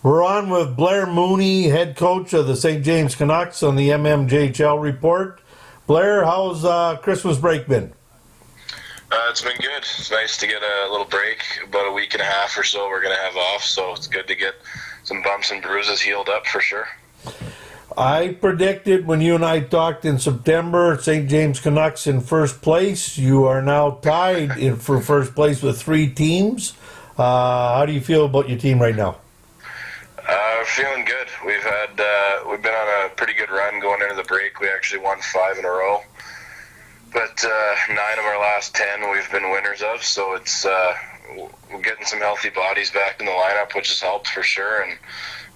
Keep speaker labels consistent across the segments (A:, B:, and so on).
A: We're on with Blair Mooney, head coach of the St. James Canucks on the MMJHL report. Blair, how's Christmas break been?
B: It's been good. It's nice to get a little break. About a week and a half or so we're going to have off, so it's good to get some bumps and bruises healed up for sure.
A: I predicted when you and I talked in September, St. James Canucks in first place. You are now tied for first place with 3 teams. How do you feel about your team right now?
B: Feeling good. We've been on a pretty good run going into the break. We actually won 5 in a row, but 9 of our last 10 we've been winners of. So it's we're getting some healthy bodies back in the lineup, which has helped for sure. And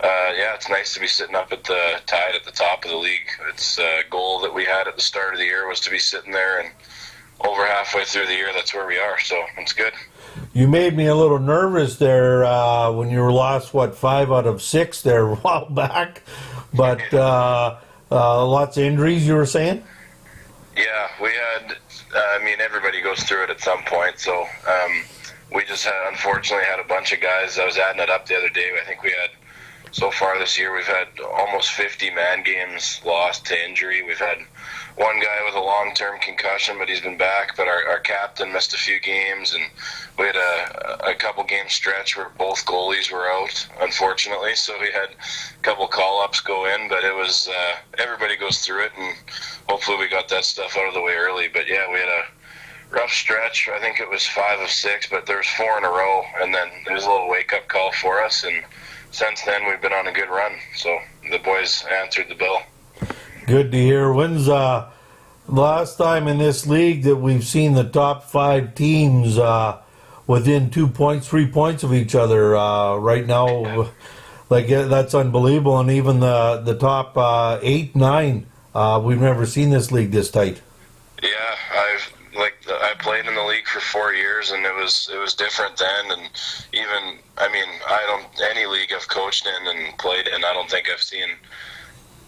B: yeah, it's nice to be sitting up at the tied at the top of the league. It's a goal that we had at the start of the year was to be sitting there, and over halfway through the year, that's where we are. So it's good.
A: You made me a little nervous there when you were lost, 5 out of 6 there a while back. But lots of injuries, you were saying?
B: Yeah, we had, everybody goes through it at some point. So we just unfortunately had a bunch of guys. I was adding it up the other day. I think we had, so far this year, we've had almost 50 man games lost to injury. We've had one guy with a long-term concussion, but he's been back. But our captain missed a few games, and we had a couple game stretch where both goalies were out, unfortunately. So we had a couple call-ups go in, but it was everybody goes through it, and hopefully we got that stuff out of the way early. But yeah, we had a rough stretch. I think it was 5 of 6, but there was 4 in a row, and then there was a little wake-up call for us, and since then we've been on a good run. So the boys answered the bill.
A: Good to hear. When's last time in this league that we've seen the top 5 teams within 2 points, 3 points of each other right now? That's unbelievable. And even the top 8, 9, we've never seen this league this tight.
B: Yeah, I played in the league for 4 years, and it was different then. And even any league I've coached in and played in, I don't think I've seen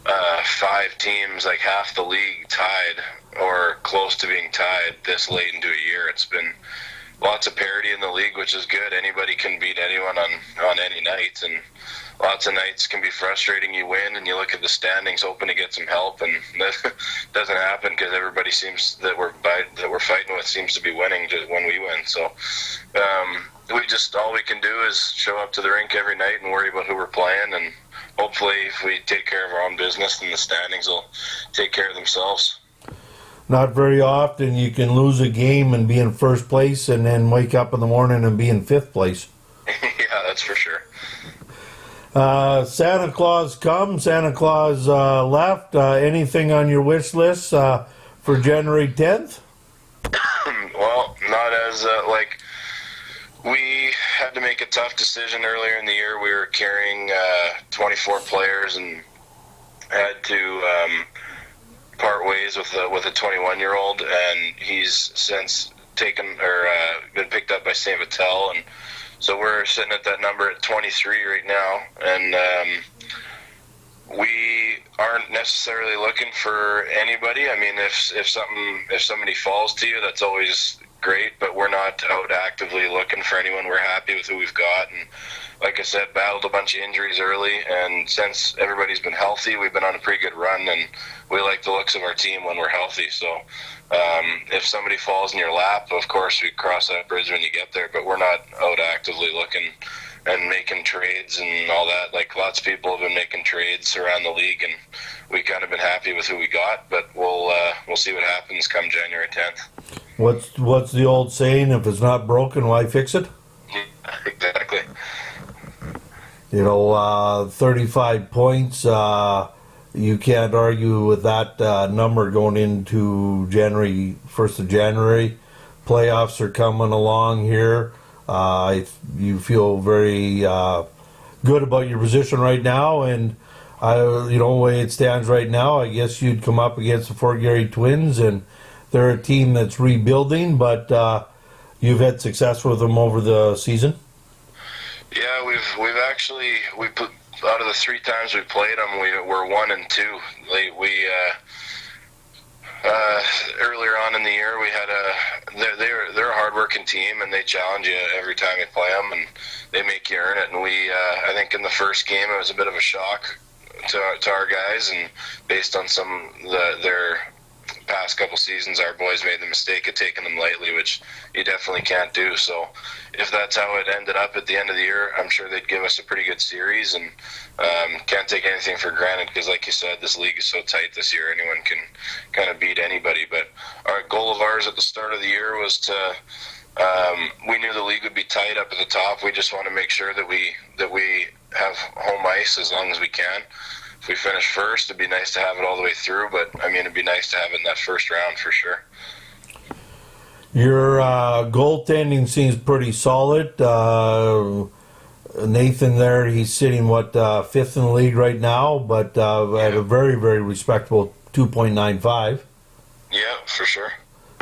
B: 5 teams, like half the league, tied or close to being tied this late into a year. It's been lots of parity in the league, which is good. Anybody can beat anyone on any night, and lots of nights can be frustrating. You win, and you look at the standings, hoping to get some help, and that doesn't happen because everybody seems that we're fighting with seems to be winning just when we win. So all we can do is show up to the rink every night and worry about who we're playing, and hopefully if we take care of our own business, then the standings will take care of themselves.
A: Not very often you can lose a game and be in first place and then wake up in the morning and be in 5th place.
B: Yeah, that's for sure.
A: Santa Claus come, Santa Claus left. Anything on your wish list for January 10th?
B: Well, not as we had to make a tough decision earlier in the year. We were carrying 24 players and had to part ways with a 21-year-old, and he's since been picked up by St. Vital, and so we're sitting at that number at 23 right now, and we aren't necessarily looking for anybody. I mean, if somebody falls to you, that's always great, but we're not out actively looking for anyone. We're happy with who we've got, and like I said, battled a bunch of injuries early, and since everybody's been healthy, we've been on a pretty good run, and we like the looks of our team when we're healthy. So if somebody falls in your lap, of course we cross that bridge when you get there, but we're not out actively looking and making trades and all that. Like, lots of people have been making trades around the league, and we kind of been happy with who we got, but we'll see what happens come January 10th.
A: What's the old saying? If it's not broken, why fix it?
B: Yeah, exactly.
A: 35 points. You can't argue with that number going into January, 1st of January. Playoffs are coming along here. You feel very good about your position right now, and the way it stands right now, I guess you'd come up against the Fort Garry Twins, and they're a team that's rebuilding, but you've had success with them over the season.
B: Yeah, we put out of the 3 times we played them, we're 1-2. Earlier on in the year, we had they're a hardworking team, and they challenge you every time you play them, and they make you earn it. And I think in the first game, it was a bit of a shock to our guys, and based on their past couple seasons, our boys made the mistake of taking them lightly, which you definitely can't do. So if that's how it ended up at the end of the year, I'm sure they'd give us a pretty good series, and can't take anything for granted, because like you said, this league is so tight this year, anyone can kind of beat anybody. But our goal of ours at the start of the year was to we knew the league would be tight up at the top. We just want to make sure that we have home ice as long as we can. If we finish first, it'd be nice to have it all the way through, but I mean, it'd be nice to have it in that first round for sure.
A: Your goaltending seems pretty solid. Nathan there, he's sitting, fifth in the league right now, but at a very, very respectable 2.95.
B: Yeah, for sure.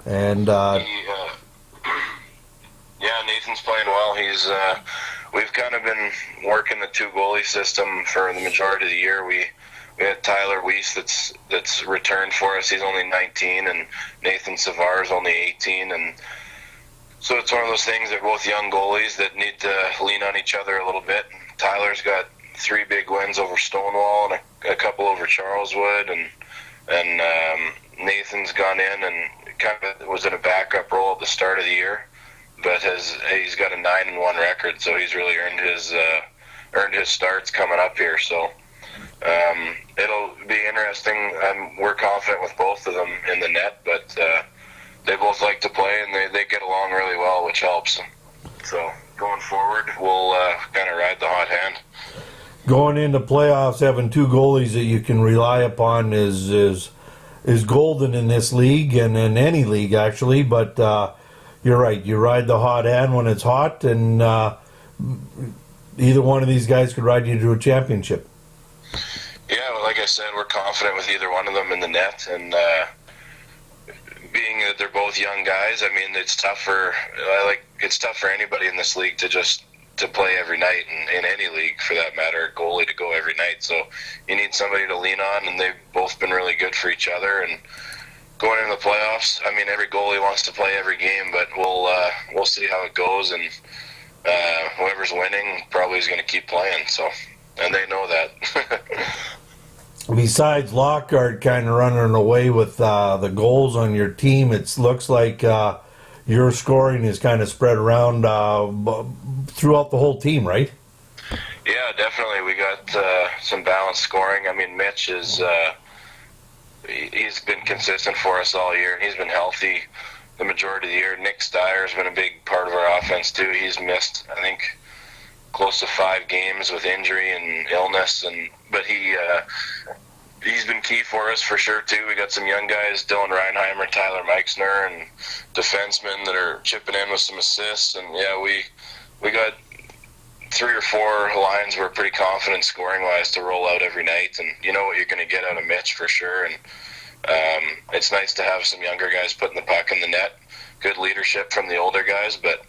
A: And
B: Nathan's playing well. We've kind of been working the two goalie system for the majority of the year. We had Tyler Weiss that's returned for us. He's only 19, and Nathan Savard is only 18, and so it's one of those things. They're both young goalies that need to lean on each other a little bit. Tyler's got 3 big wins over Stonewall and a couple over Charleswood, and Nathan's gone in and kind of was in a backup role at the start of the year, but he's got a 9-1 record, so he's really earned his starts coming up here. So it'll be interesting. We're confident with both of them in the net, but they both like to play, and they get along really well, which helps. So going forward, we'll kind of ride the hot hand.
A: Going into playoffs, having 2 goalies that you can rely upon is golden in this league, and in any league actually. But you're right. You ride the hot hand when it's hot, and either one of these guys could ride you to a championship.
B: Yeah, well, like I said, we're confident with either one of them in the net, and being that they're both young guys, I mean, it's tough for anybody in this league to play every night, in any league for that matter, goalie to go every night. So you need somebody to lean on, and they've both been really good for each other. And going into the playoffs, I mean, every goalie wants to play every game, but we'll see how it goes, and whoever's winning probably is going to keep playing. So, and they know that.
A: Besides Lockhart kind of running away with the goals on your team, it looks like your scoring is kind of spread around throughout the whole team, right?
B: Yeah, definitely. We got some balanced scoring. I mean, Mitch is he's been consistent for us all year, and he's been healthy the majority of the year. Nick Steyer has been a big part of our offense too. He's missed, I think, close to 5 games with injury and illness, but he's been key for us for sure too. We got some young guys, Dylan Reinheimer, Tyler Meixner, and defensemen that are chipping in with some assists. And yeah, we got 3 or 4 lines we're pretty confident scoring wise to roll out every night, and you know what you're going to get out of Mitch for sure. And it's nice to have some younger guys putting the puck in the net. Good leadership from the older guys, but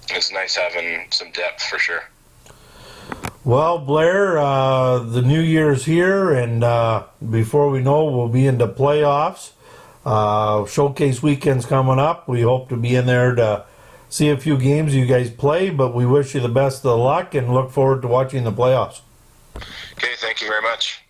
B: it's nice having some depth for sure.
A: Well, Blair, the new year's here, and before we know, we'll be into playoffs. Showcase weekend's coming up. We hope to be in there to see a few games you guys play, but we wish you the best of luck and look forward to watching the playoffs.
B: Okay, thank you very much.